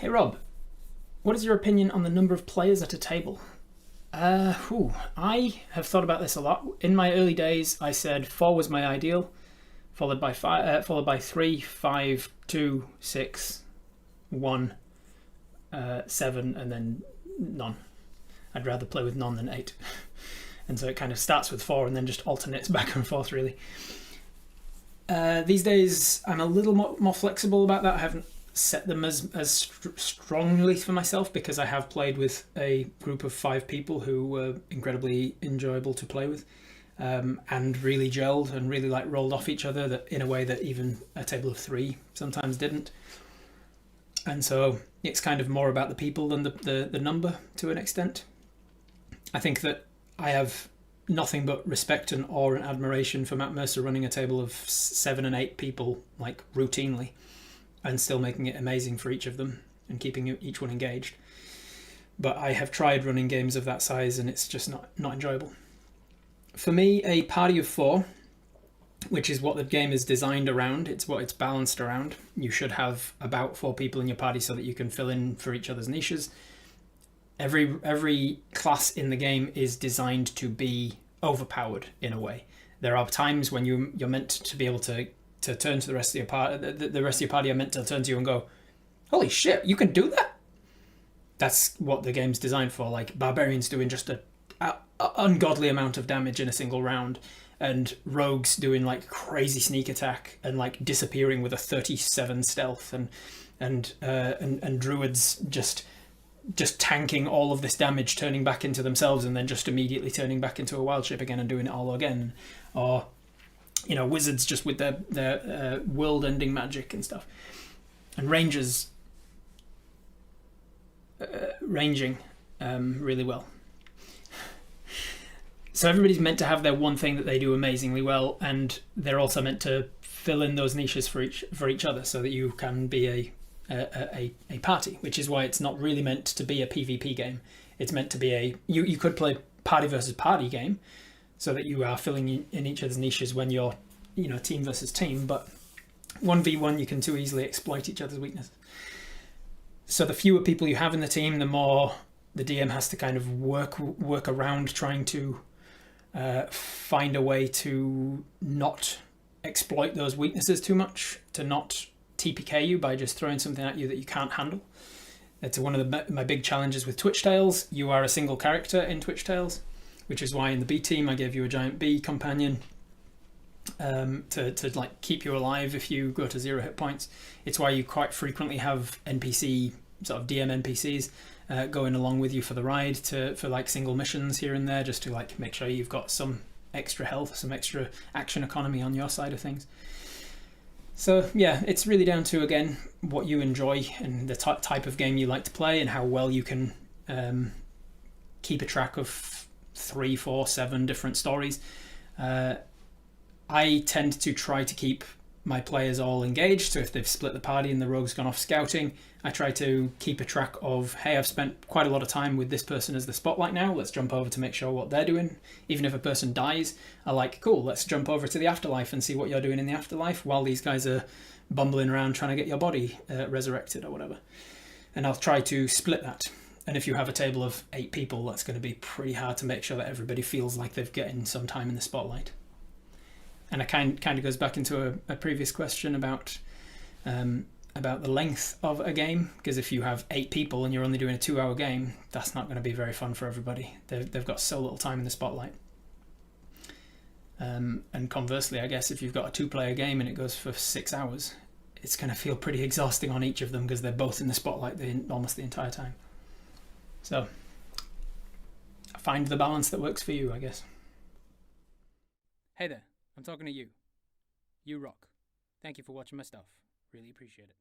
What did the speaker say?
Hey Rob, what is your opinion on the number of players at a table? I have thought about this a lot. In my early days, I said four was my ideal, followed by three, five, two, six, one, seven, and then none. I'd rather play with none than eight, and so it kind of starts with four and then just alternates back and forth. Really, these days I'm a little more flexible about that. I haven't set them as strongly for myself because I have played with a group of five people who were incredibly enjoyable to play with, and really gelled and really like rolled off each other that in a way that even a table of three sometimes didn't. And so it's kind of more about the people than the number to an extent. I think that I have nothing but respect and awe and admiration for Matt Mercer running a table of 7 and 8 people like routinely and still making it amazing for each of them and keeping each one engaged. But I have tried running games of that size and it's just not enjoyable. For me, a party of 4, which is what the game is designed around, it's what it's balanced around. You should have about 4 people in your party so that you can fill in for each other's niches. Every class in the game is designed to be overpowered in a way. There are times when you're meant to be able to turn to the rest of your party. The rest of your party are meant to turn to you and go, "Holy shit, you can do that!" That's what the game's designed for. Like barbarians doing just a ungodly amount of damage in a single round, and rogues doing like crazy sneak attack and like disappearing with a 37 stealth, and druids just tanking all of this damage, turning back into themselves, and then just immediately turning back into a wild shape again and doing it all again. Or wizards just with their world-ending magic and stuff, and rangers ranging really well. So everybody's meant to have their one thing that they do amazingly well, and they're also meant to fill in those niches for each other, so that you can be a party. Which is why it's not really meant to be a PvP game. It's meant to be you could play party versus party game, so that you are filling in each other's niches when you're team versus team. But 1v1 you can too easily exploit each other's weaknesses. So the fewer people you have in the team, the more the DM has to kind of work around trying to find a way to not exploit those weaknesses too much, to not TPK you by just throwing something at you that you can't handle. That's one of my big challenges with Twitch Tales. You are a single character in Twitch Tales, which is why in the B team I gave you a giant bee companion to like keep you alive if you go to 0 hit points. It's why you quite frequently have NPC, sort of DM NPCs, going along with you for the ride for like single missions here and there, just to like make sure you've got some extra health, some extra action economy on your side of things. So yeah, it's really down to, again, what you enjoy and the type of game you like to play and how well you can keep a track of 3, 4, 7 different stories. I tend to try to keep my players all engaged. So if they've split the party and the rogue's gone off scouting, I try to keep a track of, hey, I've spent quite a lot of time with this person as the spotlight now. Let's jump over to make sure what they're doing. Even if a person dies, I like, cool, let's jump over to the afterlife and see what you're doing in the afterlife while these guys are bumbling around trying to get your body resurrected or whatever. And I'll try to split that. And if you have a table of 8 people, that's going to be pretty hard to make sure that everybody feels like they've gotten some time in the spotlight. And it kind of goes back into a previous question about the length of a game, because if you have 8 people and you're only doing a 2-hour game, that's not going to be very fun for everybody. They've got so little time in the spotlight. And conversely, I guess if you've got a 2-player game and it goes for 6 hours, it's going to feel pretty exhausting on each of them because they're both in the spotlight almost the entire time. So find the balance that works for you, I guess. Hey there. I'm talking to you. You rock. Thank you for watching my stuff. Really appreciate it.